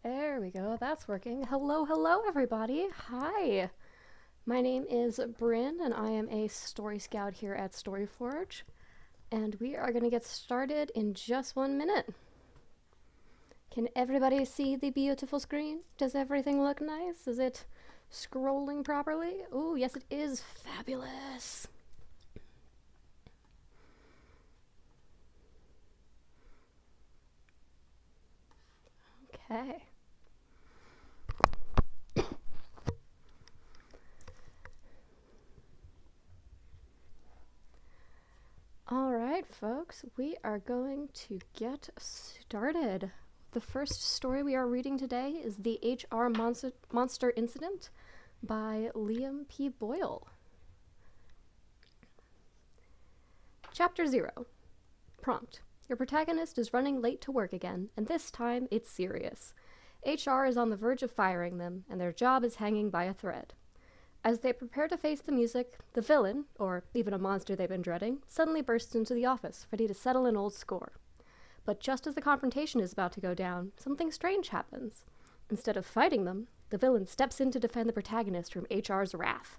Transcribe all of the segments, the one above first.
There we go, that's working. Hello, everybody. Hi. My name is Bryn, and I am a story scout here at Storyforge. And we are going to get started in just 1 minute. Can everybody see the beautiful screen? Does everything look nice? Is it scrolling properly? Oh, yes, it is. Fabulous. Okay. Alright, folks, we are going to get started. The first story we are reading today is The HR Monster Incident by LiamPBoyle. Chapter 0. Prompt. Your protagonist is running late to work again, and this time it's serious. HR is on the verge of firing them, and their job is hanging by a thread. As they prepare to face the music, the villain, or even a monster they've been dreading, suddenly bursts into the office, ready to settle an old score. But just as the confrontation is about to go down, something strange happens. Instead of fighting them, the villain steps in to defend the protagonist from HR's wrath.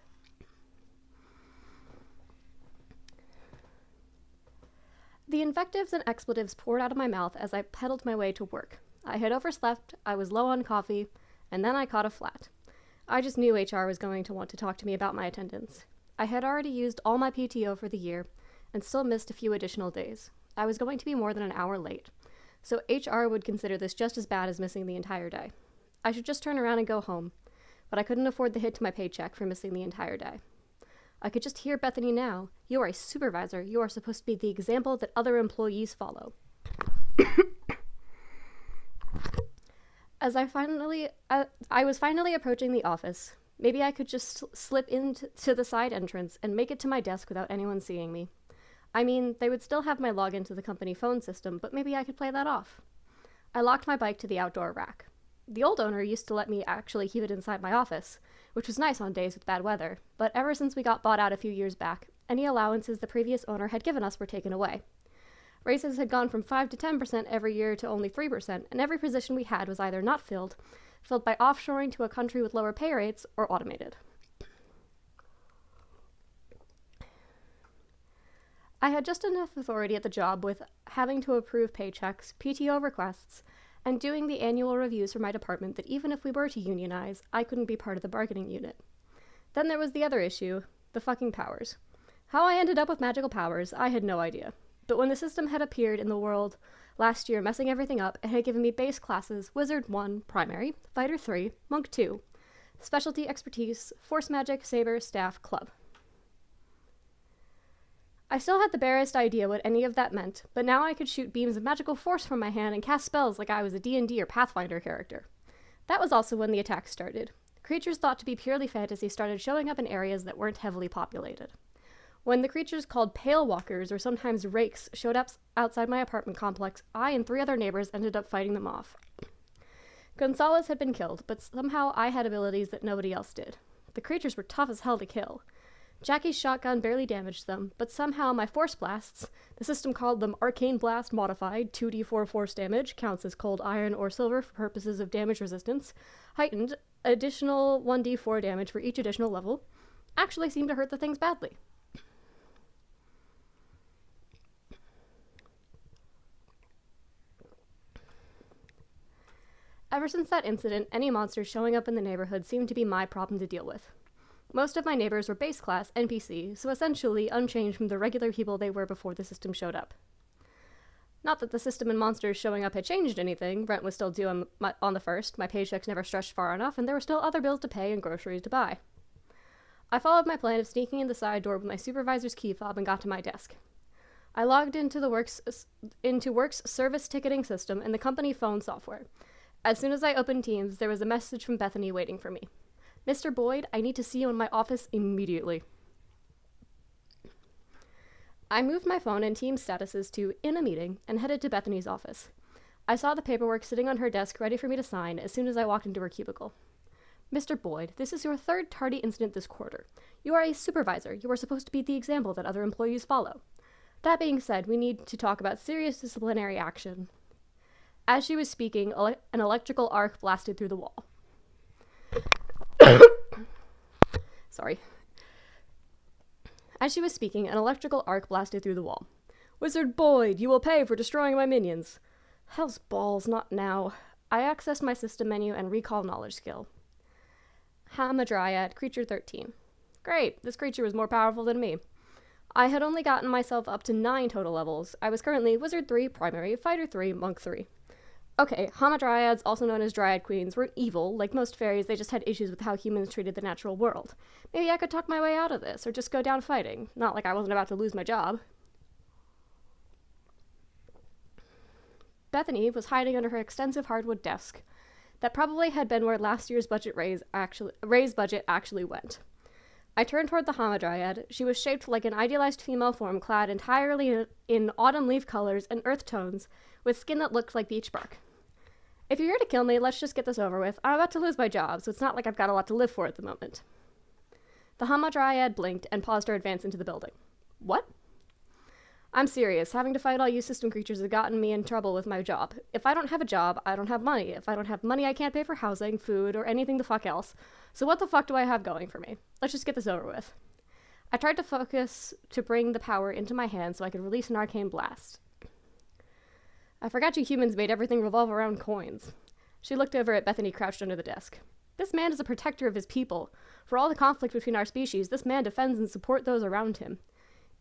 The invectives and expletives poured out of my mouth as I pedaled my way to work. I had overslept, I was low on coffee, and then I caught a flat. I just knew HR was going to want to talk to me about my attendance. I had already used all my PTO for the year, and still missed a few additional days. I was going to be more than an hour late, so HR would consider this just as bad as missing the entire day. I should just turn around and go home, but I couldn't afford the hit to my paycheck for missing the entire day. I could just hear Bethany now. You are a supervisor. You are supposed to be the example that other employees follow. As I was finally approaching the office. Maybe I could just slip into the side entrance and make it to my desk without anyone seeing me. I mean, they would still have my login to the company phone system, but maybe I could play that off. I locked my bike to the outdoor rack. The old owner used to let me actually keep it inside my office, which was nice on days with bad weather, but ever since we got bought out a few years back, any allowances the previous owner had given us were taken away. Raises had gone from 5 to 10% every year to only 3%, and every position we had was either not filled by offshoring to a country with lower pay rates, or automated. I had just enough authority at the job with having to approve paychecks, PTO requests, and doing the annual reviews for my department that even if we were to unionize, I couldn't be part of the bargaining unit. Then there was the other issue, the fucking powers. How I ended up with magical powers, I had no idea. But when the system had appeared in the world last year, messing everything up, it had given me base classes, Wizard 1, Primary, Fighter 3, Monk 2, Specialty Expertise, Force Magic, Saber, Staff, Club. I still had the barest idea what any of that meant, but now I could shoot beams of magical force from my hand and cast spells like I was a D&D or Pathfinder character. That was also when the attacks started. Creatures thought to be purely fantasy started showing up in areas that weren't heavily populated. When the creatures called Pale Walkers, or sometimes Rakes, showed up outside my apartment complex, I and 3 other neighbors ended up fighting them off. Gonzalez had been killed, but somehow I had abilities that nobody else did. The creatures were tough as hell to kill. Jackie's shotgun barely damaged them, but somehow my force blasts, the system called them Arcane Blast Modified, 2d4 force damage, counts as cold iron or silver for purposes of damage resistance, heightened, additional 1d4 damage for each additional level, actually seemed to hurt the things badly. Ever since that incident, any monsters showing up in the neighborhood seemed to be my problem to deal with. Most of my neighbors were base class NPC, so essentially unchanged from the regular people they were before the system showed up. Not that the system and monsters showing up had changed anything. Rent was still due on the 1st, my paychecks never stretched far enough, and there were still other bills to pay and groceries to buy. I followed my plan of sneaking in the side door with my supervisor's key fob and got to my desk. I logged into Work's service ticketing system and the company phone software. As soon as I opened Teams, there was a message from Bethany waiting for me. Mr. Boyd, I need to see you in my office immediately. I moved my phone and Teams statuses to in a meeting and headed to Bethany's office. I saw the paperwork sitting on her desk ready for me to sign as soon as I walked into her cubicle. Mr. Boyd, this is your 3rd tardy incident this quarter. You are a supervisor. You are supposed to be the example that other employees follow. That being said, we need to talk about serious disciplinary action. As she was speaking, an electrical arc blasted through the wall. Sorry. As she was speaking, an electrical arc blasted through the wall. Wizard Boyd, you will pay for destroying my minions. Hell's balls, not now. I accessed my system menu and recall knowledge skill. Hamadryad, creature 13. Great, this creature was more powerful than me. I had only gotten myself up to 9 total levels. I was currently Wizard 3, Primary, Fighter 3, Monk 3. Okay, Hamadryads, also known as Dryad Queens, weren't evil. Like most fairies, they just had issues with how humans treated the natural world. Maybe I could talk my way out of this, or just go down fighting. Not like I wasn't about to lose my job. Bethany was hiding under her extensive hardwood desk. That probably had been where last year's raise budget actually went. I turned toward the Hamadryad. She was shaped like an idealized female form clad entirely in autumn leaf colors and earth tones, with skin that looked like beech bark. If you're here to kill me, let's just get this over with. I'm about to lose my job, so it's not like I've got a lot to live for at the moment. The Hamadryad blinked and paused her advance into the building. What? I'm serious. Having to fight all you system creatures has gotten me in trouble with my job. If I don't have a job, I don't have money. If I don't have money, I can't pay for housing, food, or anything the fuck else. So what the fuck do I have going for me? Let's just get this over with. I tried to focus to bring the power into my hand so I could release an arcane blast. I forgot you humans made everything revolve around coins. She looked over at Bethany crouched under the desk. This man is a protector of his people. For all the conflict between our species, this man defends and supports those around him.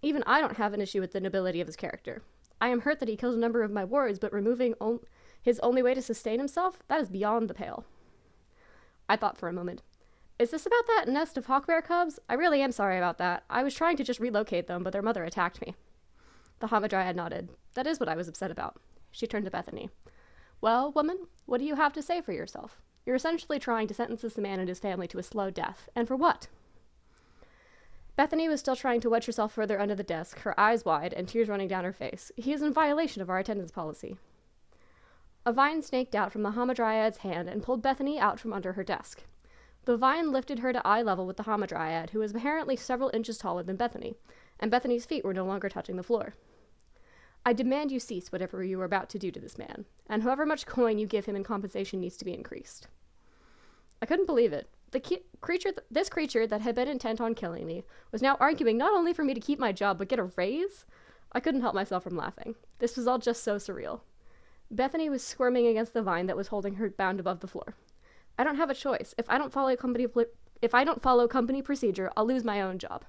Even I don't have an issue with the nobility of his character. I am hurt that he killed a number of my wards, but removing his only way to sustain himself? That is beyond the pale. I thought for a moment. Is this about that nest of hawkbear cubs? I really am sorry about that. I was trying to just relocate them, but their mother attacked me. The Hamadryad nodded. That is what I was upset about. She turned to Bethany. Well, woman, what do you have to say for yourself? You're essentially trying to sentence this man and his family to a slow death. And for what? Bethany was still trying to wedge herself further under the desk, her eyes wide and tears running down her face. He is in violation of our attendance policy. A vine snaked out from the Hamadryad's hand and pulled Bethany out from under her desk. The vine lifted her to eye level with the Hamadryad, who was apparently several inches taller than Bethany, and Bethany's feet were no longer touching the floor. I demand you cease whatever you are about to do to this man, and however much coin you give him in compensation needs to be increased. I couldn't believe it. This creature that had been intent on killing me was now arguing not only for me to keep my job, but get a raise? I couldn't help myself from laughing. This was all just so surreal. Bethany was squirming against the vine that was holding her bound above the floor. I don't have a choice. If I don't follow company procedure, I'll lose my own job.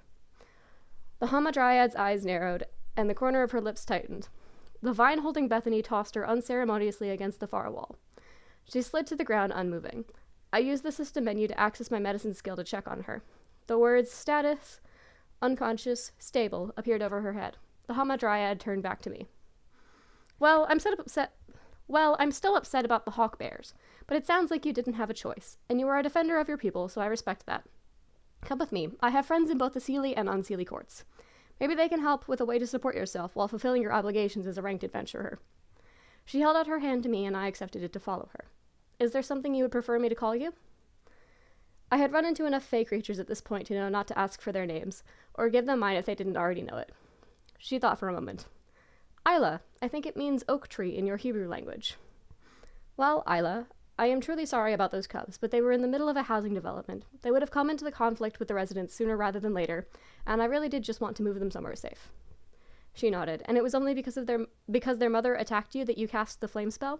The Hamadryad's eyes narrowed, and the corner of her lips tightened. The vine holding Bethany tossed her unceremoniously against the far wall. She slid to the ground, unmoving. I used the system menu to access my medicine skill to check on her. The words status, unconscious, stable appeared over her head. The Hamadryad turned back to me. Well, I'm still upset about the hawk bears, but it sounds like you didn't have a choice, and you are a defender of your people, so I respect that. Come with me. I have friends in both the Seelie and Unseelie courts. Maybe they can help with a way to support yourself while fulfilling your obligations as a ranked adventurer. She held out her hand to me, and I accepted it to follow her. Is there something you would prefer me to call you? I had run into enough fey creatures at this point to know not to ask for their names, or give them mine if they didn't already know it. She thought for a moment. Isla, I think it means oak tree in your Hebrew language. Well, Isla, I am truly sorry about those cubs, but they were in the middle of a housing development. They would have come into the conflict with the residents sooner rather than later, and I really did just want to move them somewhere safe. She nodded. And it was only because their mother attacked you that you cast the flame spell?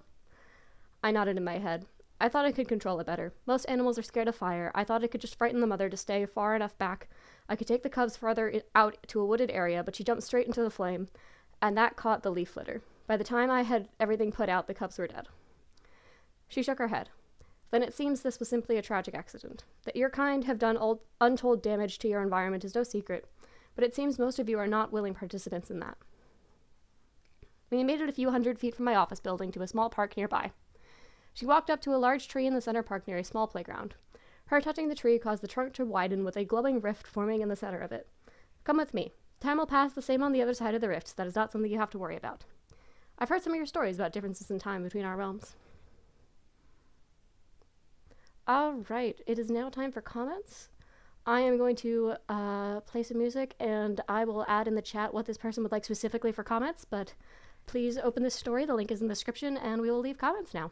I nodded in my head. I thought I could control it better. Most animals are scared of fire. I thought I could just frighten the mother to stay far enough back. I could take the cubs farther out to a wooded area, but she jumped straight into the flame, and that caught the leaf litter. By the time I had everything put out, the cubs were dead. She shook her head. Then it seems this was simply a tragic accident. That your kind have done untold damage to your environment is no secret, but it seems most of you are not willing participants in that. We made it a few hundred feet from my office building to a small park nearby. She walked up to a large tree in the center park near a small playground. Her touching the tree caused the trunk to widen with a glowing rift forming in the center of it. Come with me. Time will pass the same on the other side of the rift, so that is not something you have to worry about. I've heard some of your stories about differences in time between our realms. All right, it is now time for comments. I am going to play some music, and I will add in the chat what this person would like specifically for comments, but Please open this story, the link is in the description, and we will leave comments now.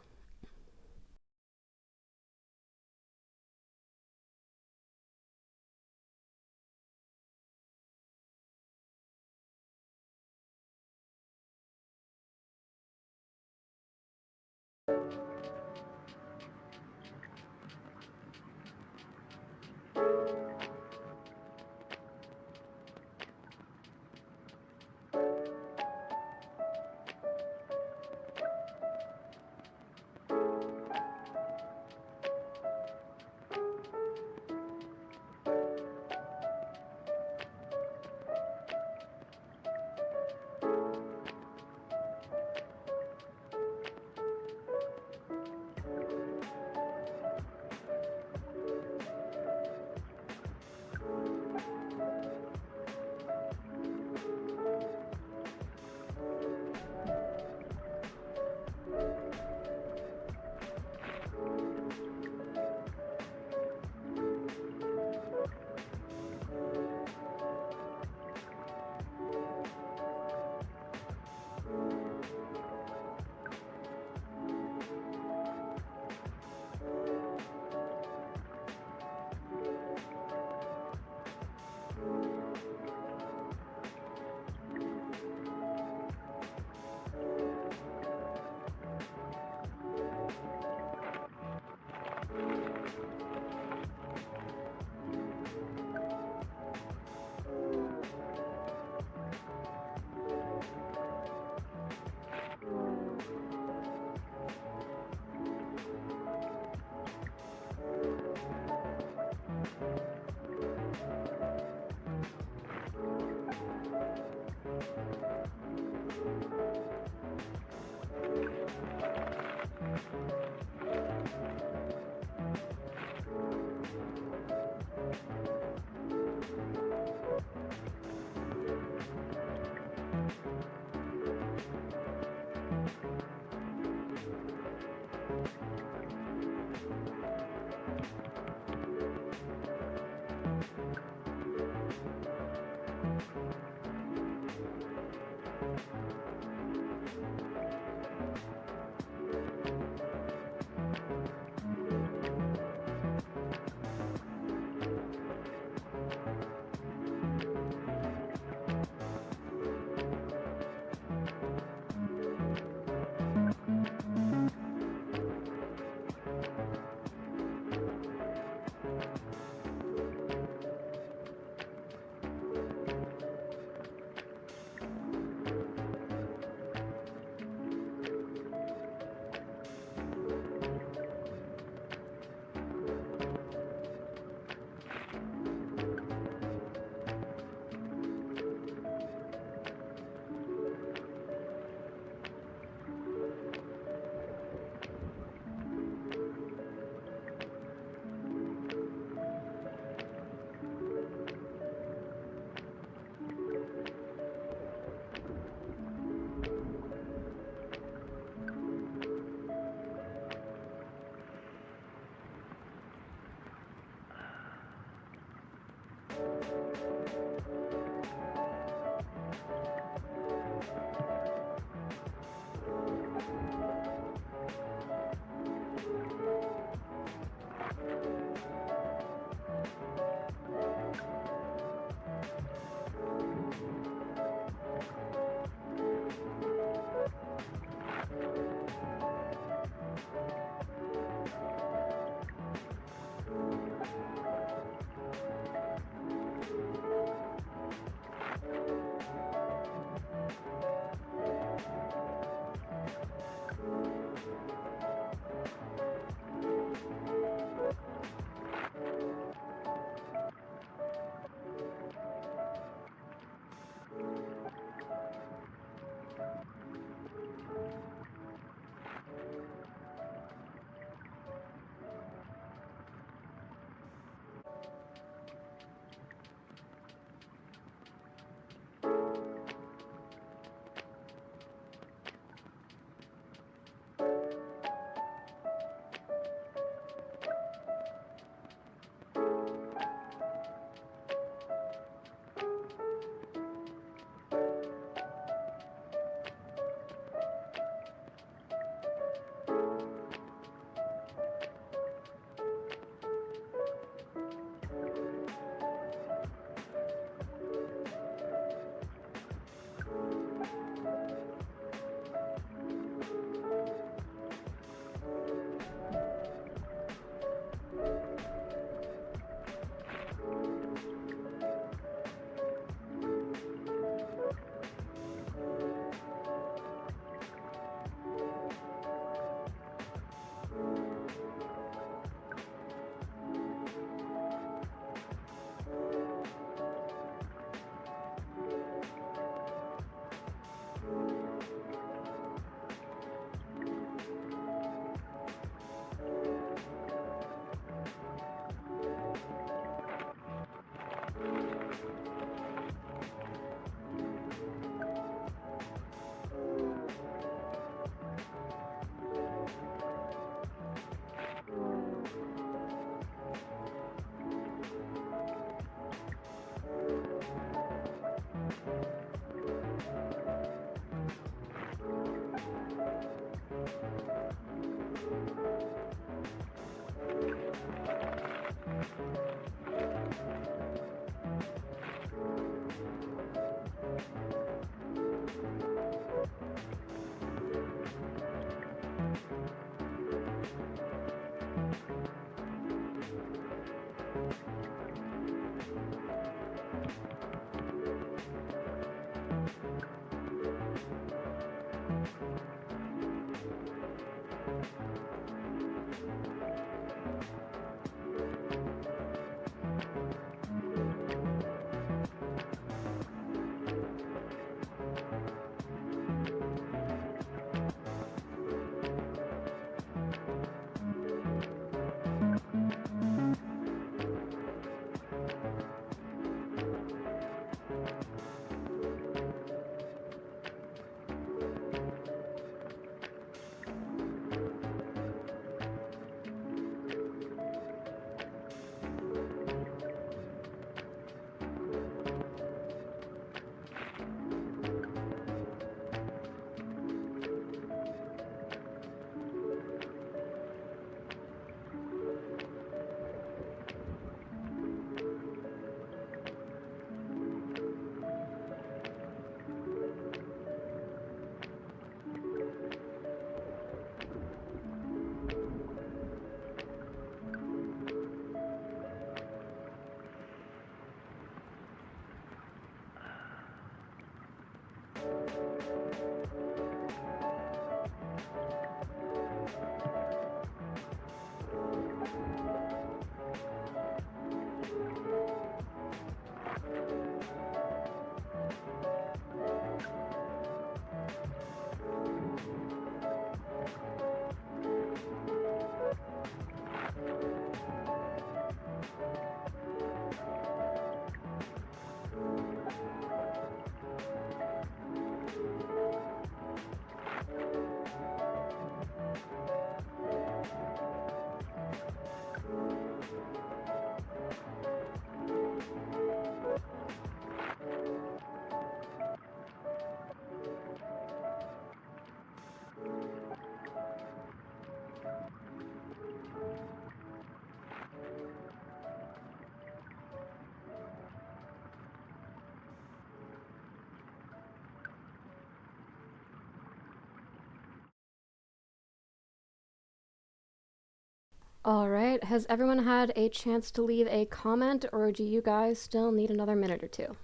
Alright, has everyone had a chance to leave a comment, or do you guys still need another minute or two?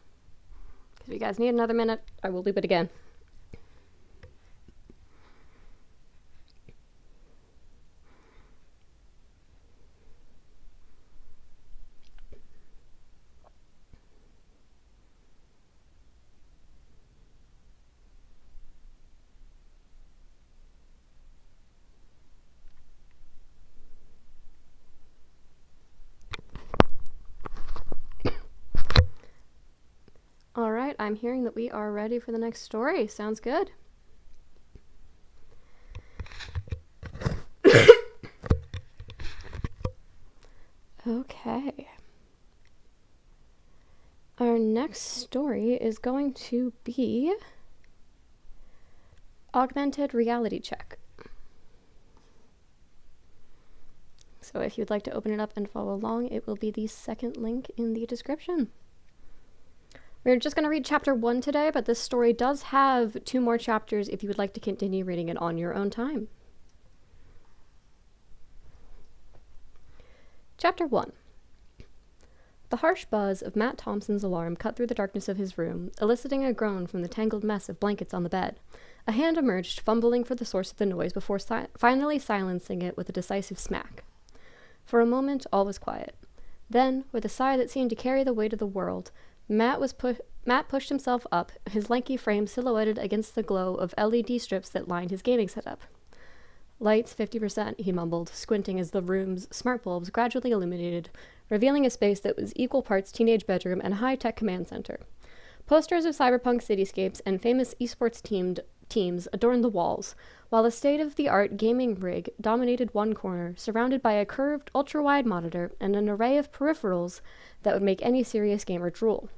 If you guys need another minute, I will leave it again. Alright, I'm hearing that we are ready for the next story. Sounds good. Okay. Our next story is going to be Augmented Reality Check. So if you'd like to open it up and follow along, it will be the second link in the description. We're just going to read chapter 1 today, but this story does have 2 more chapters if you would like to continue reading it on your own time. Chapter 1. The harsh buzz of Matt Thompson's alarm cut through the darkness of his room, eliciting a groan from the tangled mess of blankets on the bed. A hand emerged, fumbling for the source of the noise before finally silencing it with a decisive smack. For a moment, all was quiet. Then, with a sigh that seemed to carry the weight of the world, Matt pushed himself up, his lanky frame silhouetted against the glow of LED strips that lined his gaming setup. Lights 50%, he mumbled, squinting as the room's smart bulbs gradually illuminated, revealing a space that was equal parts teenage bedroom and high-tech command center. Posters of cyberpunk cityscapes and famous esports teams adorned the walls, while a state-of-the-art gaming rig dominated one corner, surrounded by a curved, ultra-wide monitor and an array of peripherals that would make any serious gamer drool.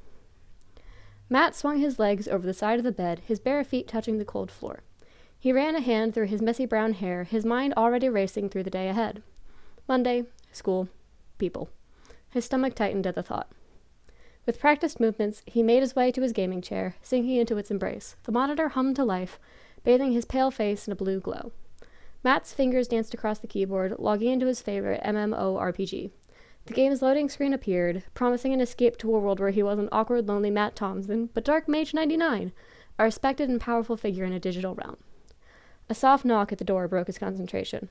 Matt swung his legs over the side of the bed, his bare feet touching the cold floor. He ran a hand through his messy brown hair, his mind already racing through the day ahead. Monday, school, people. His stomach tightened at the thought. With practiced movements, he made his way to his gaming chair, sinking into its embrace. The monitor hummed to life, bathing his pale face in a blue glow. Matt's fingers danced across the keyboard, logging into his favorite MMORPG. The game's loading screen appeared, promising an escape to a world where he wasn't awkward, lonely Matt Thompson, but Dark Mage 99, a respected and powerful figure in a digital realm. A soft knock at the door broke his concentration.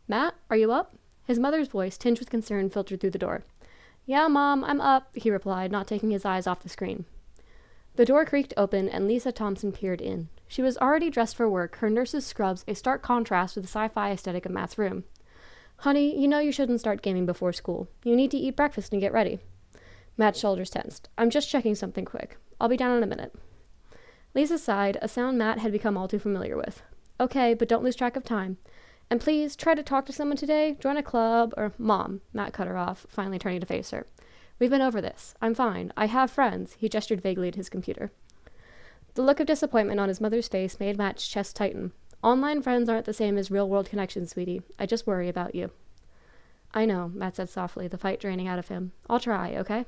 "Matt, are you up?" His mother's voice, tinged with concern, filtered through the door. "Yeah, Mom, I'm up," he replied, not taking his eyes off the screen. The door creaked open, and Lisa Thompson peered in. She was already dressed for work, her nurse's scrubs a stark contrast with the sci-fi aesthetic of Matt's room. "Honey, you know you shouldn't start gaming before school. You need to eat breakfast and get ready." Matt's shoulders tensed. "I'm just checking something quick. I'll be down in a minute." Lisa sighed, a sound Matt had become all too familiar with. "Okay, but don't lose track of time. And please, try to talk to someone today. Join a club, or—" "Mom," Matt cut her off, finally turning to face her. "We've been over this. I'm fine. I have friends." He gestured vaguely at his computer. The look of disappointment on his mother's face made Matt's chest tighten. "Online friends aren't the same as real-world connections, sweetie. I just worry about you." "I know," Matt said softly, the fight draining out of him. "I'll try, okay?"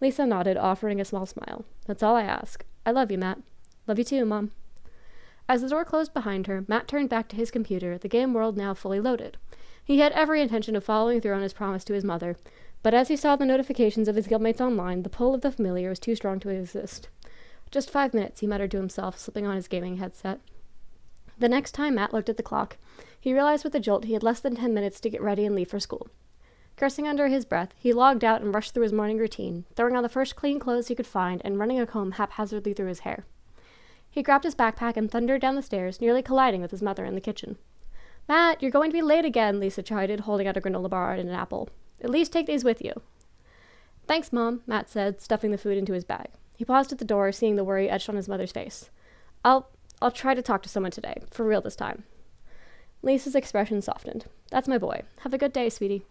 Lisa nodded, offering a small smile. "That's all I ask. I love you, Matt." "Love you too, Mom." As the door closed behind her, Matt turned back to his computer, the game world now fully loaded. He had every intention of following through on his promise to his mother, but as he saw the notifications of his guildmates online, the pull of the familiar was too strong to resist. Just 5 minutes, he muttered to himself, slipping on his gaming headset. The next time Matt looked at the clock, he realized with a jolt he had less than 10 minutes to get ready and leave for school. Cursing under his breath, he logged out and rushed through his morning routine, throwing on the first clean clothes he could find and running a comb haphazardly through his hair. He grabbed his backpack and thundered down the stairs, nearly colliding with his mother in the kitchen. "Matt, you're going to be late again," Lisa chided, holding out a granola bar and an apple. "At least take these with you." "Thanks, Mom," Matt said, stuffing the food into his bag. He paused at the door, seeing the worry etched on his mother's face. I'll try to talk to someone today, for real this time." Lisa's expression softened. "That's my boy. Have a good day, sweetie."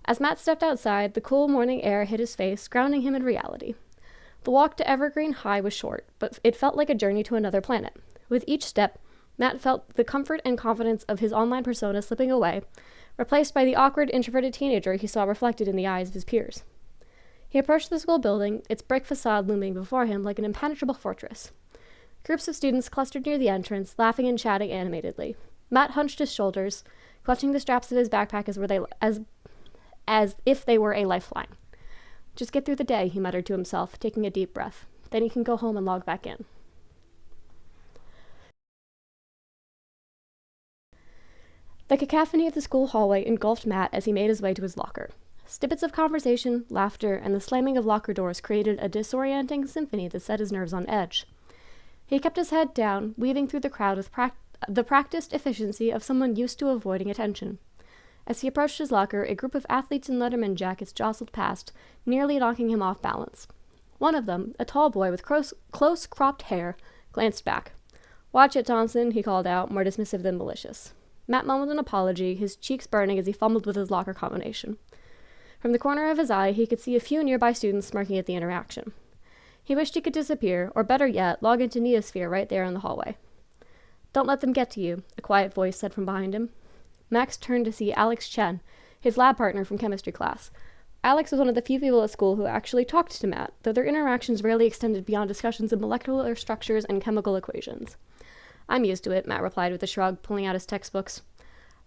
As Matt stepped outside, the cool morning air hit his face, grounding him in reality. The walk to Evergreen High was short, but it felt like a journey to another planet. With each step, Matt felt the comfort and confidence of his online persona slipping away, replaced by the awkward, introverted teenager he saw reflected in the eyes of his peers. He approached the school building, its brick facade looming before him like an impenetrable fortress. Groups of students clustered near the entrance, laughing and chatting animatedly. Matt hunched his shoulders, clutching the straps of his backpack as if they were a lifeline. "Just get through the day," he muttered to himself, taking a deep breath. "Then he can go home and log back in." The cacophony of the school hallway engulfed Matt as he made his way to his locker. Snippets of conversation, laughter, and the slamming of locker doors created a disorienting symphony that set his nerves on edge. He kept his head down, weaving through the crowd with the practiced efficiency of someone used to avoiding attention. As he approached his locker, a group of athletes in Letterman jackets jostled past, nearly knocking him off balance. One of them, a tall boy with close cropped hair, glanced back. "Watch it, Thompson," he called out, more dismissive than malicious. Matt mumbled an apology, his cheeks burning as he fumbled with his locker combination. From the corner of his eye, he could see a few nearby students smirking at the interaction. He wished he could disappear, or better yet, log into Neosphere right there in the hallway. "Don't let them get to you," a quiet voice said from behind him. Max turned to see Alex Chen, his lab partner from chemistry class. Alex was one of the few people at school who actually talked to Matt, though their interactions rarely extended beyond discussions of molecular structures and chemical equations. "I'm used to it," Matt replied with a shrug, pulling out his textbooks.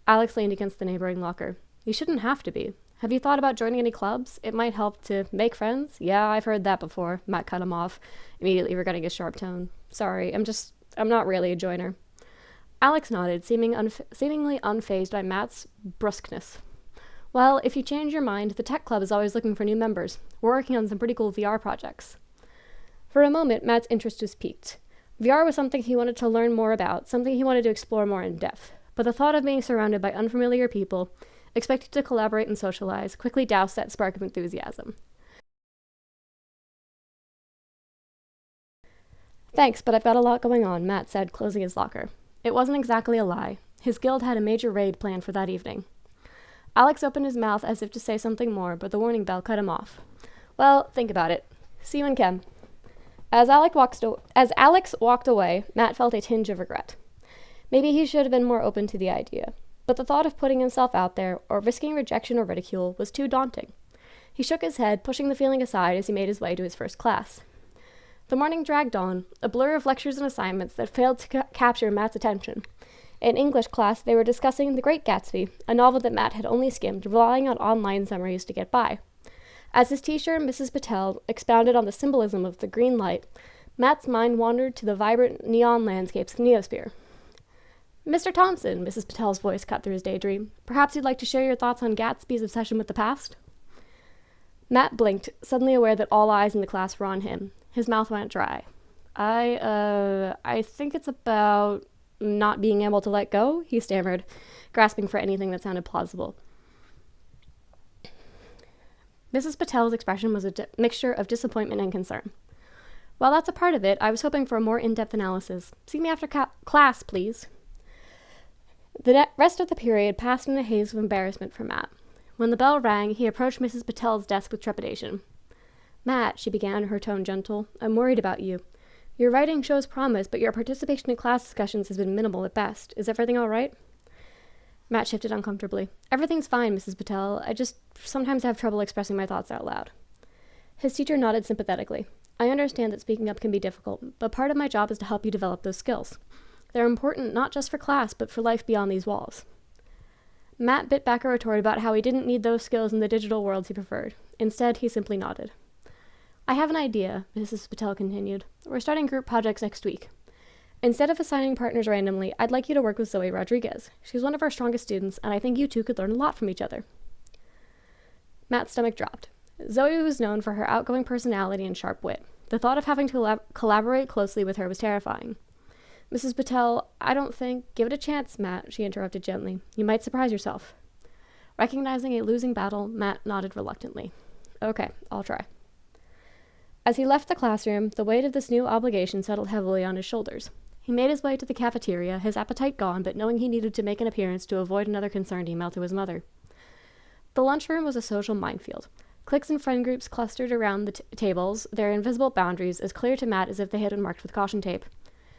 Alex leaned against the neighboring locker. "You shouldn't have to be. Have you thought about joining any clubs? It might help to make friends." "Yeah, I've heard that before," Matt cut him off, immediately regretting his sharp tone. "Sorry, I'm not really a joiner." Alex nodded, seemingly unfazed by Matt's brusqueness. "Well, if you change your mind, the tech club is always looking for new members. We're working on some pretty cool VR projects." For a moment, Matt's interest was piqued. VR was something he wanted to learn more about, something he wanted to explore more in depth. But the thought of being surrounded by unfamiliar people, expected to collaborate and socialize, quickly doused that spark of enthusiasm. "Thanks, but I've got a lot going on," Matt said, closing his locker. It wasn't exactly a lie. His guild had a major raid planned for that evening. Alex opened his mouth as if to say something more, but the warning bell cut him off. "Well, think about it. See you in chem." As Alex walked away, Matt felt a tinge of regret. Maybe he should have been more open to the idea. But the thought of putting himself out there, or risking rejection or ridicule, was too daunting. He shook his head, pushing the feeling aside as he made his way to his first class. The morning dragged on, a blur of lectures and assignments that failed to capture Matt's attention. In English class, they were discussing The Great Gatsby, a novel that Matt had only skimmed, relying on online summaries to get by. As his teacher, Mrs. Patel, expounded on the symbolism of the green light, Matt's mind wandered to the vibrant neon landscapes of Neosphere. "Mr. Thompson," Mrs. Patel's voice cut through his daydream, "perhaps you'd like to share your thoughts on Gatsby's obsession with the past?" Matt blinked, suddenly aware that all eyes in the class were on him. His mouth went dry. I think it's about not being able to let go," he stammered, grasping for anything that sounded plausible. Mrs. Patel's expression was a mixture of disappointment and concern. "Well, that's a part of it. I was hoping for a more in-depth analysis. See me after class, please." The rest of the period passed in a haze of embarrassment for Matt. When the bell rang, he approached Mrs. Patel's desk with trepidation. "Matt," she began, her tone gentle, "I'm worried about you. Your writing shows promise, but your participation in class discussions has been minimal at best. Is everything all right?" Matt shifted uncomfortably. "Everything's fine, Mrs. Patel. I just sometimes have trouble expressing my thoughts out loud." His teacher nodded sympathetically. "I understand that speaking up can be difficult, but part of my job is to help you develop those skills. They're important not just for class, but for life beyond these walls." Matt bit back a retort about how he didn't need those skills in the digital worlds he preferred. Instead, he simply nodded. I have an idea, Mrs. Patel continued. We're starting group projects next week. Instead of assigning partners randomly, I'd like you to work with Zoe Rodriguez. She's one of our strongest students, and I think you two could learn a lot from each other. Matt's stomach dropped. Zoe was known for her outgoing personality and sharp wit. The thought of having to collaborate closely with her was terrifying. Mrs. Patel, I don't think... Give it a chance, Matt, she interrupted gently. You might surprise yourself. Recognizing a losing battle, Matt nodded reluctantly. Okay, I'll try. As he left the classroom, the weight of this new obligation settled heavily on his shoulders. He made his way to the cafeteria, his appetite gone, but knowing he needed to make an appearance to avoid another concerned email to his mother. The lunchroom was a social minefield. Cliques and friend groups clustered around the tables, their invisible boundaries as clear to Matt as if they had been marked with caution tape.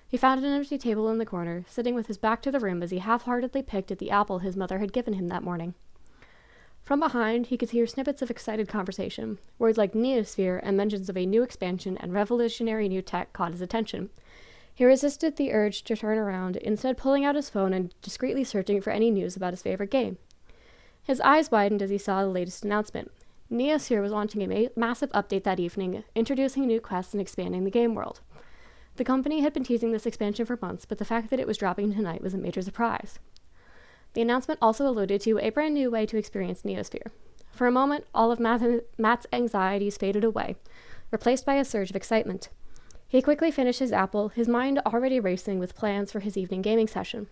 He found an empty table in the corner, sitting with his back to the room as he half-heartedly picked at the apple his mother had given him that morning. From behind, he could hear snippets of excited conversation. Words like neosphere and mentions of a new expansion and revolutionary new tech caught his attention. He resisted the urge to turn around, instead pulling out his phone and discreetly searching for any news about his favorite game. His eyes widened as he saw the latest announcement. Neosphere was launching a massive update that evening, introducing new quests and expanding the game world. The company had been teasing this expansion for months, but the fact that it was dropping tonight was a major surprise. The announcement also alluded to a brand new way to experience Neosphere. For a moment, all of Matt's anxieties faded away, replaced by a surge of excitement. He quickly finished his apple, his mind already racing with plans for his evening gaming session.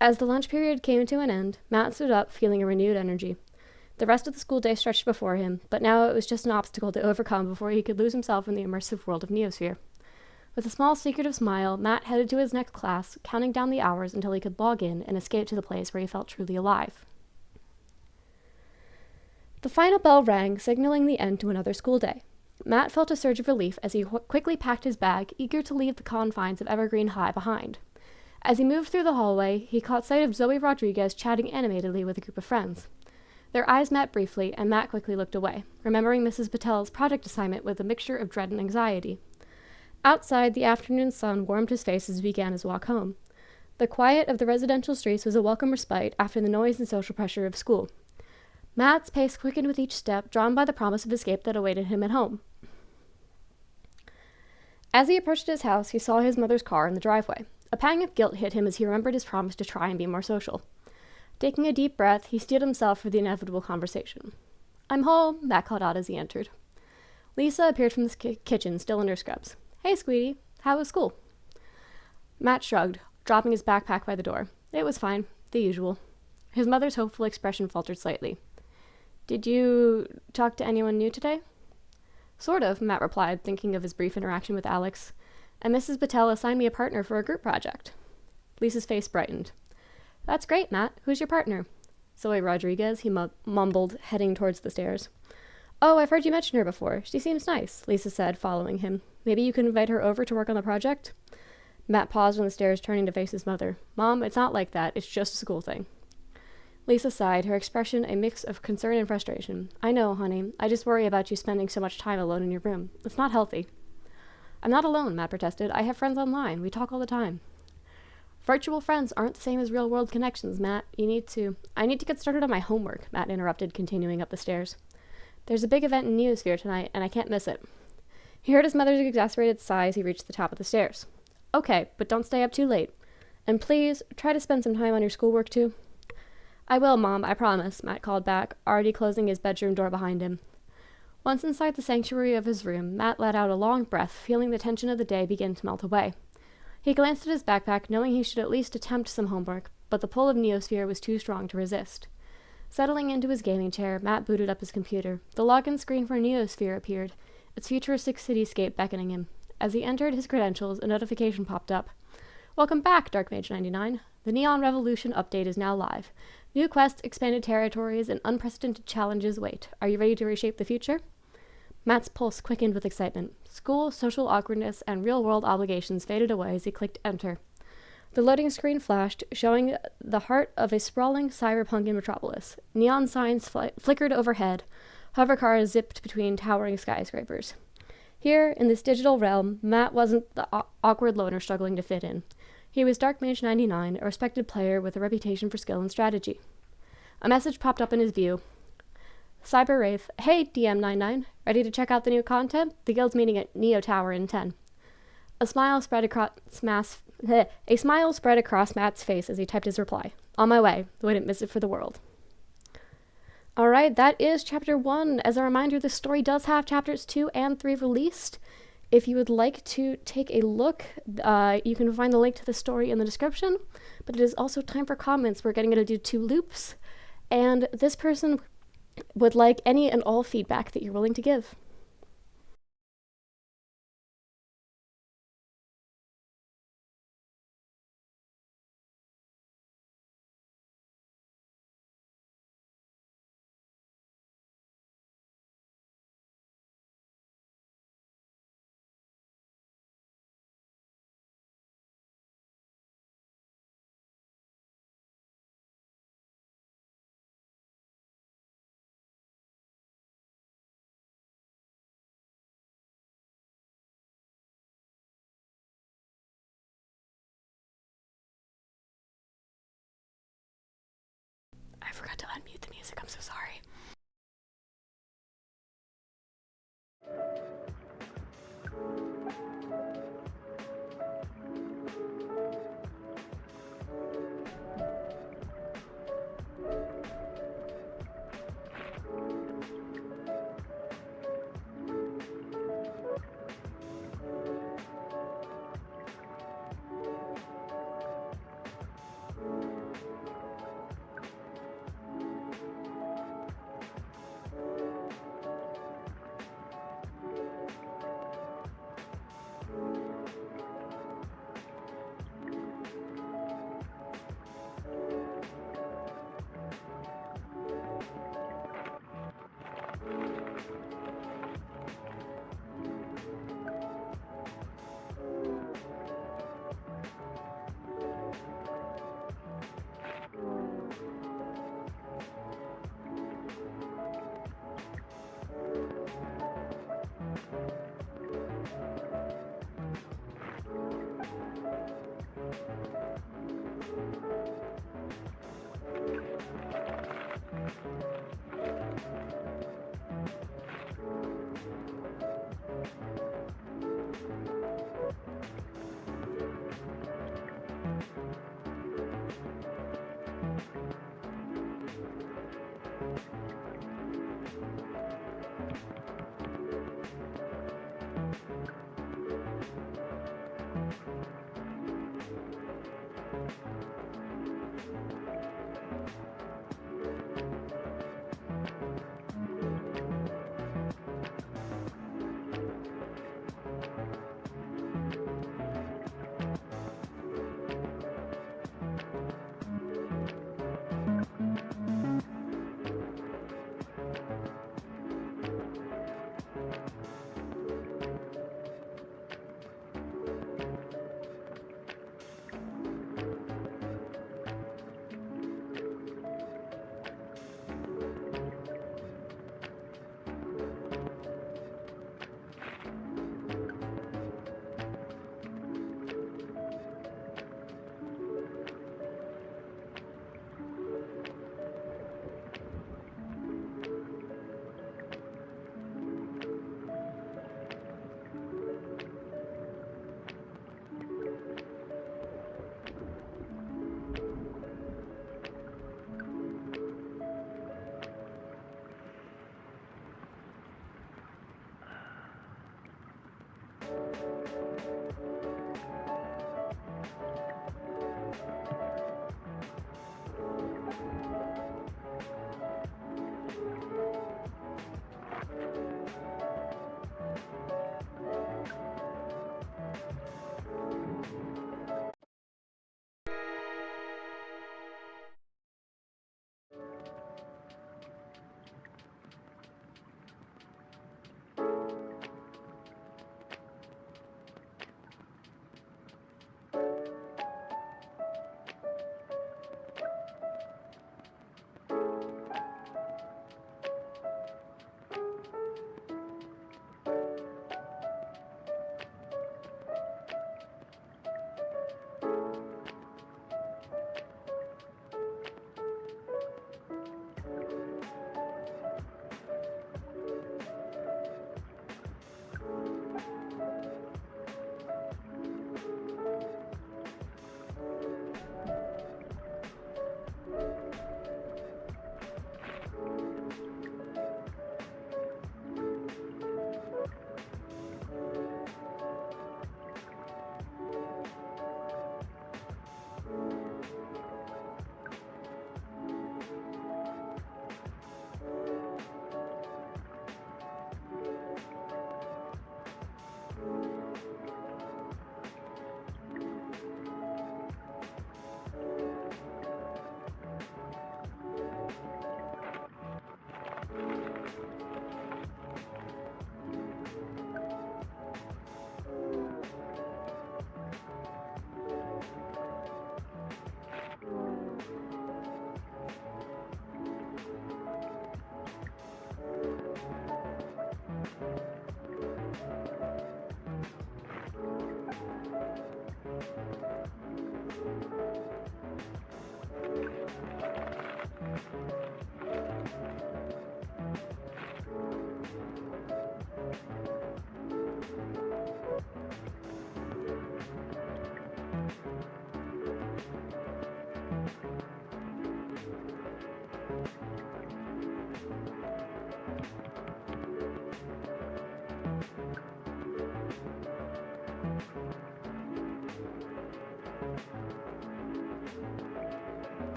As the lunch period came to an end, Matt stood up, feeling a renewed energy. The rest of the school day stretched before him, but now it was just an obstacle to overcome before he could lose himself in the immersive world of Neosphere. With a small, secretive smile, Matt headed to his next class, counting down the hours until he could log in and escape to the place where he felt truly alive. The final bell rang, signaling the end to another school day. Matt felt a surge of relief as he quickly packed his bag, eager to leave the confines of Evergreen High behind. As he moved through the hallway, he caught sight of Zoe Rodriguez chatting animatedly with a group of friends. Their eyes met briefly, and Matt quickly looked away, remembering Mrs. Patel's project assignment with a mixture of dread and anxiety. Outside, the afternoon sun warmed his face as he began his walk home. The quiet of the residential streets was a welcome respite after the noise and social pressure of school. Matt's pace quickened with each step, drawn by the promise of escape that awaited him at home. As he approached his house, he saw his mother's car in the driveway. A pang of guilt hit him as he remembered his promise to try and be more social. Taking a deep breath, he steeled himself for the inevitable conversation. "I'm home," Matt called out as he entered. Lisa appeared from the kitchen, still in her scrubs. "Hey, sweetie, how was school?" Matt shrugged, dropping his backpack by the door. "It was fine, the usual." His mother's hopeful expression faltered slightly. "Did you talk to anyone new today?" "Sort of," Matt replied, thinking of his brief interaction with Alex. "And Mrs. Patel assigned me a partner for a group project." Lisa's face brightened. "That's great, Matt. Who's your partner?" "Zoe Rodriguez," he mumbled, heading towards the stairs. "Oh, I've heard you mention her before. She seems nice," Lisa said, following him. "Maybe you can invite her over to work on the project?" Matt paused on the stairs, turning to face his mother. "Mom, it's not like that. It's just a school thing." Lisa sighed, her expression a mix of concern and frustration. "I know, honey. I just worry about you spending so much time alone in your room. It's not healthy." "I'm not alone," Matt protested. "I have friends online. We talk all the time." "Virtual friends aren't the same as real-world connections, Matt. I need to get started on my homework," Matt interrupted, continuing up the stairs. "There's a big event in Neosphere tonight, and I can't miss it." He heard his mother's exasperated sigh as he reached the top of the stairs. "Okay, but don't stay up too late. And please, try to spend some time on your schoolwork, too." "I will, Mom, I promise," Matt called back, already closing his bedroom door behind him. Once inside the sanctuary of his room, Matt let out a long breath, feeling the tension of the day begin to melt away. He glanced at his backpack, knowing he should at least attempt some homework, but the pull of Neosphere was too strong to resist. Settling into his gaming chair, Matt booted up his computer. The login screen for Neosphere appeared, its futuristic cityscape beckoning him. As he entered his credentials, a notification popped up. "Welcome back, Dark Mage 99. The Neon Revolution update is now live. New quests, expanded territories, and unprecedented challenges wait. Are you ready to reshape the future?" Matt's pulse quickened with excitement. School, social awkwardness, and real-world obligations faded away as he clicked enter. The loading screen flashed, showing the heart of a sprawling cyberpunk metropolis. Neon signs flickered overhead. Hover cars zipped between towering skyscrapers. Here, in this digital realm, Matt wasn't the awkward loner struggling to fit in. He was Dark Mage 99, a respected player with a reputation for skill and strategy. A message popped up in his view. Cyber Wraith, hey DM99, ready to check out the new content? The guild's meeting at Neo Tower in 10. A smile spread across Matt's face as he typed his reply. On my way. Wouldn't miss it for the world. Alright, that is chapter 1. As a reminder, this story does have chapters 2 and 3 released. If you would like to take a look, you can find the link to the story in the description. But it is also time for comments. We're going to do 2 loops. And this person would like any and all feedback that you're willing to give. I forgot to unmute the music, I'm so sorry.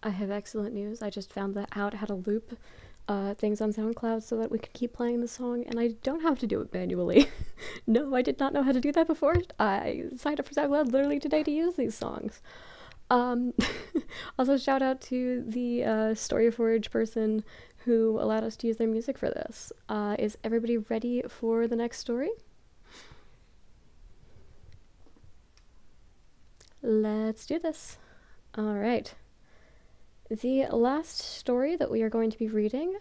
I have excellent news. I just found out how to loop things on SoundCloud so that we could keep playing the song, and I don't have to do it manually. No, I did not know how to do that before. I signed up for SoundCloud literally today to use these songs. Also, shout out to the Storyforge person who allowed us to use their music for this. Is everybody ready for the next story? Let's do this. All right. The last story that we are going to be reading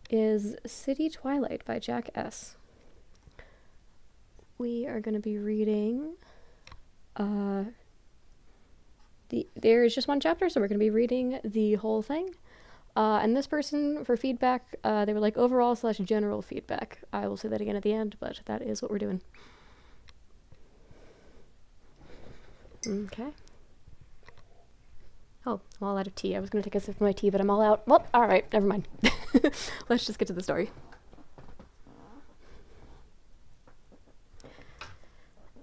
is City Twilight by Jack S. We are going to be reading there is just one chapter, so we're going to be reading the whole thing. And this person, for feedback, they were like overall/general feedback. I will say that again at the end, but that is what we're doing. Okay. Oh, I'm all out of tea. I was going to take a sip of my tea, but I'm all out. Well, all right, never mind. Let's just get to the story.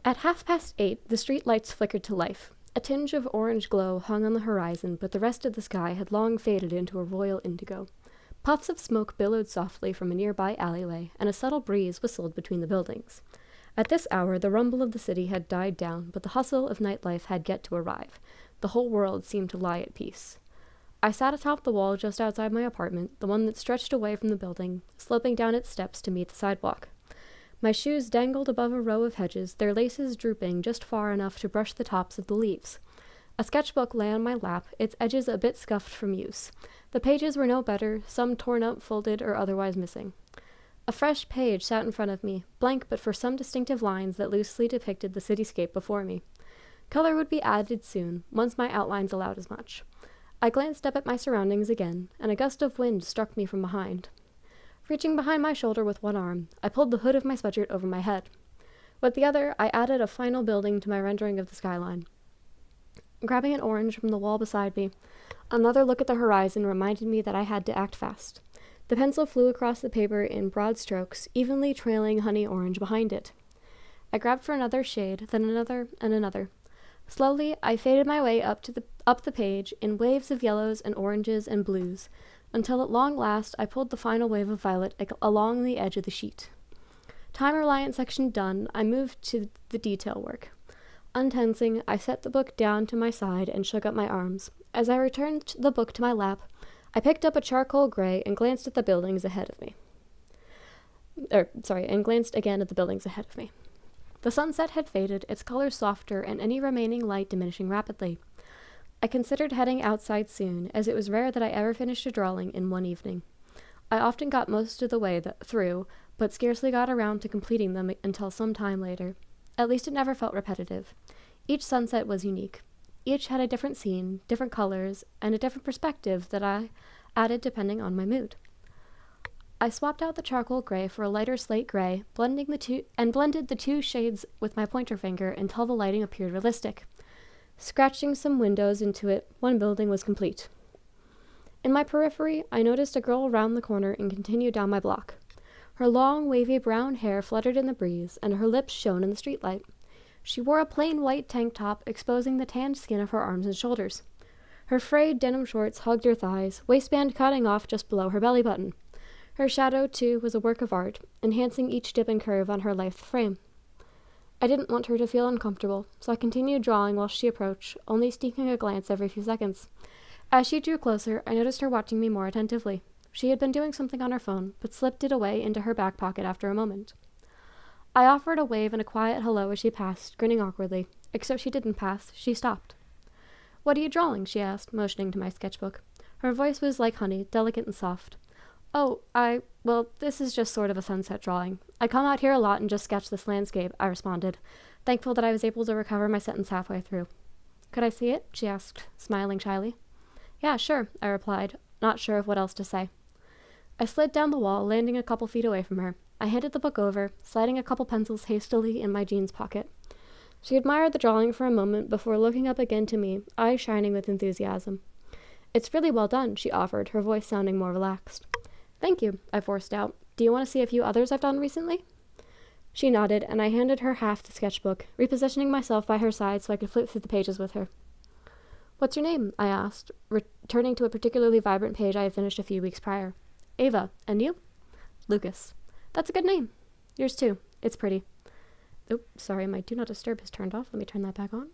At 8:30, the street lights flickered to life. A tinge of orange glow hung on the horizon, but the rest of the sky had long faded into a royal indigo. Puffs of smoke billowed softly from a nearby alleyway, and a subtle breeze whistled between the buildings. At this hour, the rumble of the city had died down, but the hustle of nightlife had yet to arrive. The whole world seemed to lie at peace. I sat atop the wall just outside my apartment, the one that stretched away from the building, sloping down its steps to meet the sidewalk. My shoes dangled above a row of hedges, their laces drooping just far enough to brush the tops of the leaves. A sketchbook lay on my lap, its edges a bit scuffed from use. The pages were no better, some torn up, folded, or otherwise missing. A fresh page sat in front of me, blank but for some distinctive lines that loosely depicted the cityscape before me. Color would be added soon, once my outlines allowed as much. I glanced up at my surroundings again, and a gust of wind struck me from behind. Reaching behind my shoulder with one arm, I pulled the hood of my sweatshirt over my head. With the other, I added a final building to my rendering of the skyline. Grabbing an orange from the wall beside me, another look at the horizon reminded me that I had to act fast. The pencil flew across the paper in broad strokes, evenly trailing honey orange behind it. I grabbed for another shade, then another, and another. Slowly, I faded my way up the page in waves of yellows and oranges and blues, until at long last I pulled the final wave of violet along the edge of the sheet. Time-reliant section done, I moved to the detail work. Untensing, I set the book down to my side and shook up my arms. As I returned the book to my lap, I picked up a charcoal gray and glanced at the buildings ahead of me. And glanced again at the buildings ahead of me. The sunset had faded, its color softer, and any remaining light diminishing rapidly. I considered heading outside soon, as it was rare that I ever finished a drawing in one evening. I often got most of the way through, but scarcely got around to completing them until some time later. At least it never felt repetitive. Each sunset was unique. Each had a different scene, different colors, and a different perspective that I added depending on my mood. I swapped out the charcoal gray for a lighter slate gray, blended the two shades with my pointer finger until the lighting appeared realistic. Scratching some windows into it, one building was complete. In my periphery, I noticed a girl round the corner and continued down my block. Her long, wavy brown hair fluttered in the breeze, and her lips shone in the streetlight. She wore a plain white tank top, exposing the tanned skin of her arms and shoulders. Her frayed denim shorts hugged her thighs, waistband cutting off just below her belly button. Her shadow, too, was a work of art, enhancing each dip and curve on her lithe frame. I didn't want her to feel uncomfortable, so I continued drawing while she approached, only sneaking a glance every few seconds. As she drew closer, I noticed her watching me more attentively. She had been doing something on her phone, but slipped it away into her back pocket after a moment. I offered a wave and a quiet hello as she passed, grinning awkwardly. Except she didn't pass. She stopped. "What are you drawing?" she asked, motioning to my sketchbook. Her voice was like honey, delicate and soft. Well, this is just sort of a sunset drawing. I come out here a lot and just sketch this landscape," I responded, thankful that I was able to recover my sentence halfway through. "Could I see it?" she asked, smiling shyly. "Yeah, sure," I replied, not sure of what else to say. I slid down the wall, landing a couple feet away from her. I handed the book over, sliding a couple pencils hastily in my jeans pocket. She admired the drawing for a moment before looking up again to me, eyes shining with enthusiasm. "It's really well done," she offered, her voice sounding more relaxed. "Thank you," I forced out. "Do you want to see a few others I've done recently?" She nodded, and I handed her half the sketchbook, repositioning myself by her side so I could flip through the pages with her. What's your name? I asked, returning to a particularly vibrant page I had finished a few weeks prior. Ava. And you? Lucas. That's a good name. Yours too. It's pretty. Oh, sorry, my do not disturb is turned off. Let me turn that back on.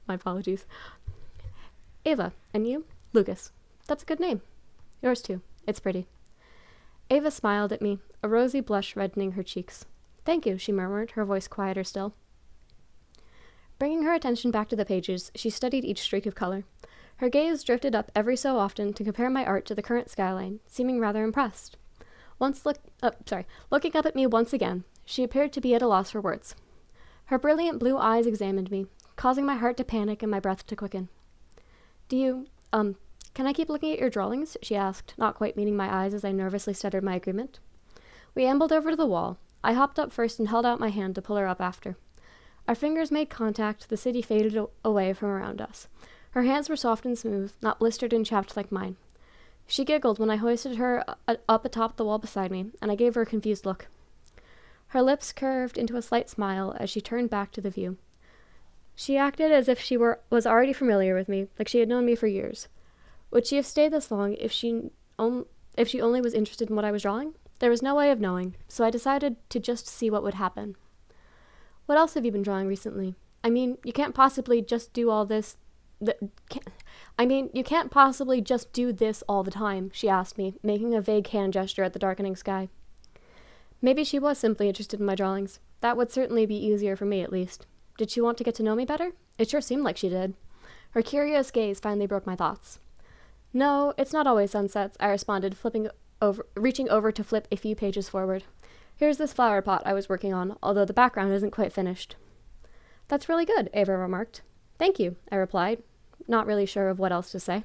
My apologies. Ava. And you? Lucas. That's a good name. Yours too. It's pretty. Ava smiled at me, a rosy blush reddening her cheeks. Thank you, she murmured, her voice quieter still. Bringing her attention back to the pages, she studied each streak of color. Her gaze drifted up every so often to compare my art to the current skyline, seeming rather impressed. Looking up at me once again, she appeared to be at a loss for words. Her brilliant blue eyes examined me, causing my heart to panic and my breath to quicken. Can I keep looking at your drawings? She asked, not quite meeting my eyes as I nervously stuttered my agreement. We ambled over to the wall. I hopped up first and held out my hand to pull her up after. Our fingers made contact, the city faded away from around us. Her hands were soft and smooth, not blistered and chapped like mine. She giggled when I hoisted her up atop the wall beside me, and I gave her a confused look. Her lips curved into a slight smile as she turned back to the view. She acted as if she was already familiar with me, like she had known me for years. Would she have stayed this long if she only was interested in what I was drawing? There was no way of knowing, so I decided to just see what would happen. What else have you been drawing recently? I mean, you can't possibly just do all this... you can't possibly just do this all the time, she asked me, making a vague hand gesture at the darkening sky. Maybe she was simply interested in my drawings. That would certainly be easier for me, at least. Did she want to get to know me better? It sure seemed like she did. Her curious gaze finally broke my thoughts. No, it's not always sunsets, I responded, reaching over to flip a few pages forward. Here's this flower pot I was working on, although the background isn't quite finished. That's really good, Ava remarked. Thank you, I replied, not really sure of what else to say.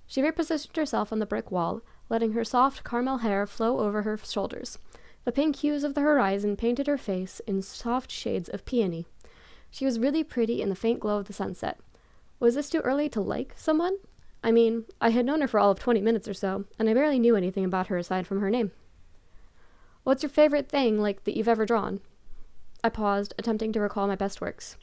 She repositioned herself on the brick wall, letting her soft caramel hair flow over her shoulders. The pink hues of the horizon painted her face in soft shades of peony. She was really pretty in the faint glow of the sunset. Was this too early to like someone? I mean, I had known her for all of 20 minutes or so, and I barely knew anything about her aside from her name. What's your favorite thing, that you've ever drawn? I paused, attempting to recall my best works.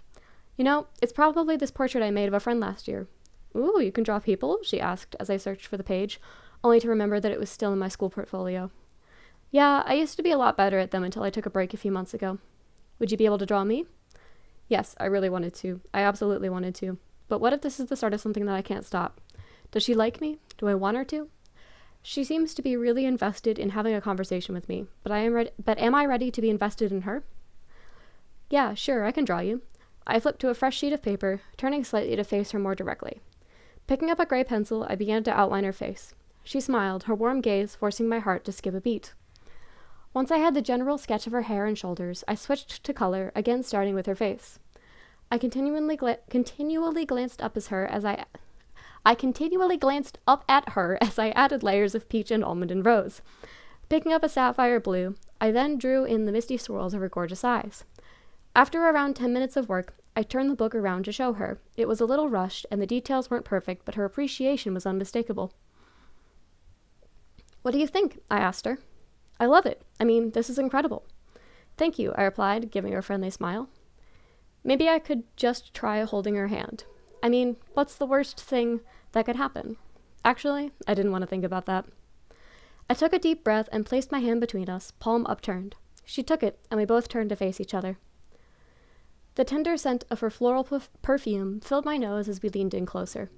It's probably this portrait I made of a friend last year. Ooh, you can draw people? She asked as I searched for the page, only to remember that it was still in my school portfolio. Yeah, I used to be a lot better at them until I took a break a few months ago. Would you be able to draw me? Yes, I really wanted to. I absolutely wanted to. But what if this is the start of something that I can't stop? Does she like me? Do I want her to? She seems to be really invested in having a conversation with me, but am I ready to be invested in her? Yeah, sure, I can draw you. I flipped to a fresh sheet of paper, turning slightly to face her more directly. Picking up a gray pencil, I began to outline her face. She smiled, her warm gaze forcing my heart to skip a beat. Once I had the general sketch of her hair and shoulders, I switched to color, again starting with her face. I continually glanced up at her as I added layers of peach and almond and rose. Picking up a sapphire blue, I then drew in the misty swirls of her gorgeous eyes. After around 10 minutes of work, I turned the book around to show her. It was a little rushed, and the details weren't perfect, but her appreciation was unmistakable. What do you think? I asked her. I love it. This is incredible. Thank you, I replied, giving her a friendly smile. Maybe I could just try holding her hand. What's the worst thing that could happen? Actually, I didn't want to think about that. I took a deep breath and placed my hand between us, palm upturned. She took it, and we both turned to face each other. The tender scent of her floral perfume filled my nose as we leaned in closer.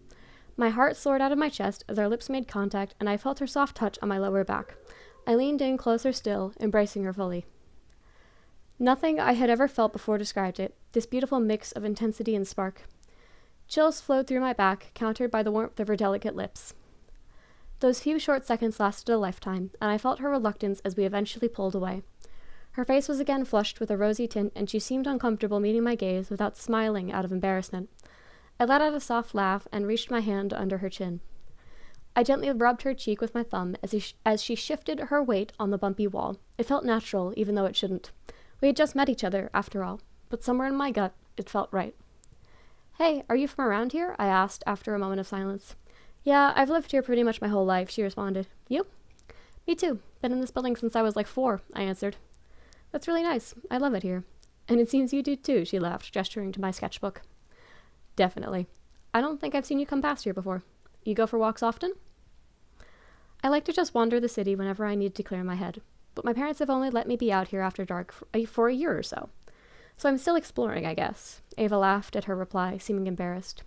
My heart soared out of my chest as our lips made contact, and I felt her soft touch on my lower back. I leaned in closer still, embracing her fully. Nothing I had ever felt before described it, this beautiful mix of intensity and spark. Chills flowed through my back, countered by the warmth of her delicate lips. Those few short seconds lasted a lifetime, and I felt her reluctance as we eventually pulled away. Her face was again flushed with a rosy tint, and she seemed uncomfortable meeting my gaze without smiling out of embarrassment. I let out a soft laugh and reached my hand under her chin. I gently rubbed her cheek with my thumb as she shifted her weight on the bumpy wall. It felt natural, even though it shouldn't. We had just met each other, after all, but somewhere in my gut, it felt right. Hey, are you from around here? I asked after a moment of silence. Yeah, I've lived here pretty much my whole life, she responded. You? Me too. Been in this building since I was 4, I answered. That's really nice. I love it here. And it seems you do too, she laughed, gesturing to my sketchbook. Definitely. I don't think I've seen you come past here before. You go for walks often? I like to just wander the city whenever I need to clear my head, but my parents have only let me be out here after dark for a year or so. So I'm still exploring, I guess. Ava laughed at her reply, seeming embarrassed.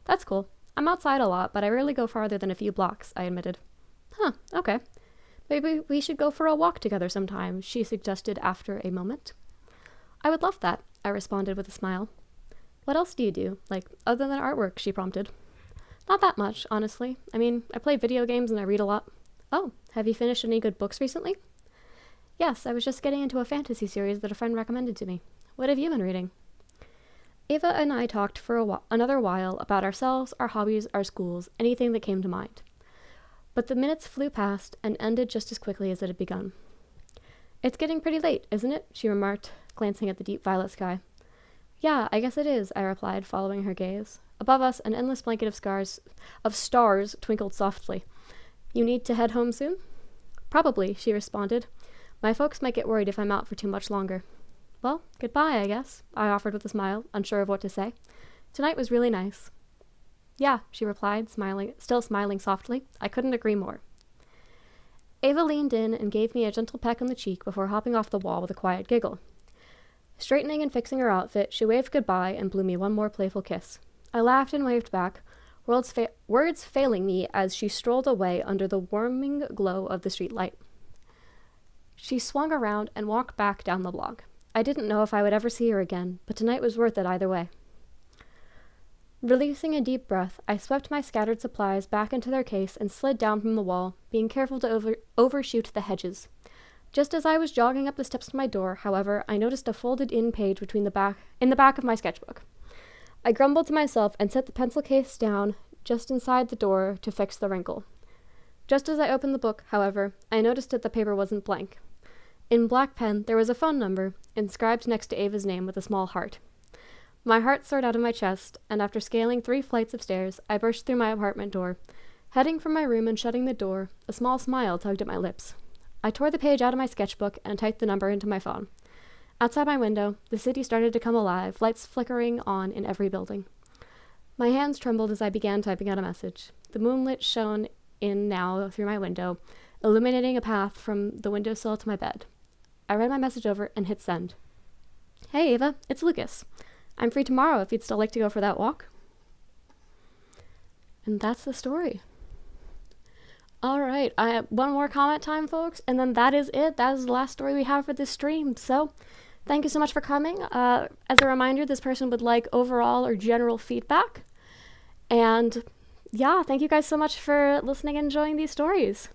That's cool. I'm outside a lot, but I rarely go farther than a few blocks, I admitted. Huh, okay. Maybe we should go for a walk together sometime, she suggested after a moment. I would love that, I responded with a smile. What else do you do, like, other than artwork, she prompted. Not that much, honestly. I mean, I play video games and I read a lot. Oh, have you finished any good books recently? Yes, I was just getting into a fantasy series that a friend recommended to me. What have you been reading? Ava and I talked for another while about ourselves, our hobbies, our schools, anything that came to mind. But the minutes flew past and ended just as quickly as it had begun. It's getting pretty late, isn't it? She remarked, glancing at the deep violet sky. Yeah, I guess it is, I replied, following her gaze. Above us, an endless blanket of stars twinkled softly. You need to head home soon? Probably, she responded. My folks might get worried if I'm out for too much longer. Well, goodbye, I guess, I offered with a smile, unsure of what to say. Tonight was really nice. Yeah, she replied, still smiling softly. I couldn't agree more. Ava leaned in and gave me a gentle peck on the cheek before hopping off the wall with a quiet giggle. Straightening and fixing her outfit, she waved goodbye and blew me one more playful kiss. I laughed and waved back, words failing me as she strolled away under the warming glow of the street light. She swung around and walked back down the block. I didn't know if I would ever see her again, but tonight was worth it either way. Releasing a deep breath, I swept my scattered supplies back into their case and slid down from the wall, being careful to overshoot the hedges. Just as I was jogging up the steps to my door, however, I noticed a folded-in page in the back of my sketchbook. I grumbled to myself and set the pencil case down just inside the door to fix the wrinkle. Just as I opened the book, however, I noticed that the paper wasn't blank. In black pen, there was a phone number, inscribed next to Ava's name with a small heart. My heart soared out of my chest, and after scaling 3 flights of stairs, I burst through my apartment door. Heading from my room and shutting the door, a small smile tugged at my lips. I tore the page out of my sketchbook and typed the number into my phone. Outside my window, the city started to come alive, lights flickering on in every building. My hands trembled as I began typing out a message. The moonlight shone in now through my window, illuminating a path from the windowsill to my bed. I read my message over and hit send. Hey, Ava, it's Lucas. I'm free tomorrow if you'd still like to go for that walk. And that's the story. All right, I have one more comment time, folks, and then that is it. That is the last story we have for this stream. So thank you so much for coming. As a reminder, this person would like overall or general feedback. And yeah, thank you guys so much for listening and enjoying these stories.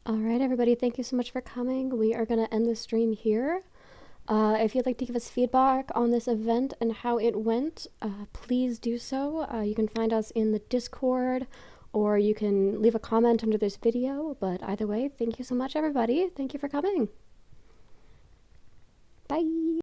Alright everybody, thank you so much for coming. We are going to end the stream here. If you'd like to give us feedback on this event and how it went, please do so. You can find us in the Discord, or you can leave a comment under this video, but either way, thank you so much everybody. Thank you for coming. Bye!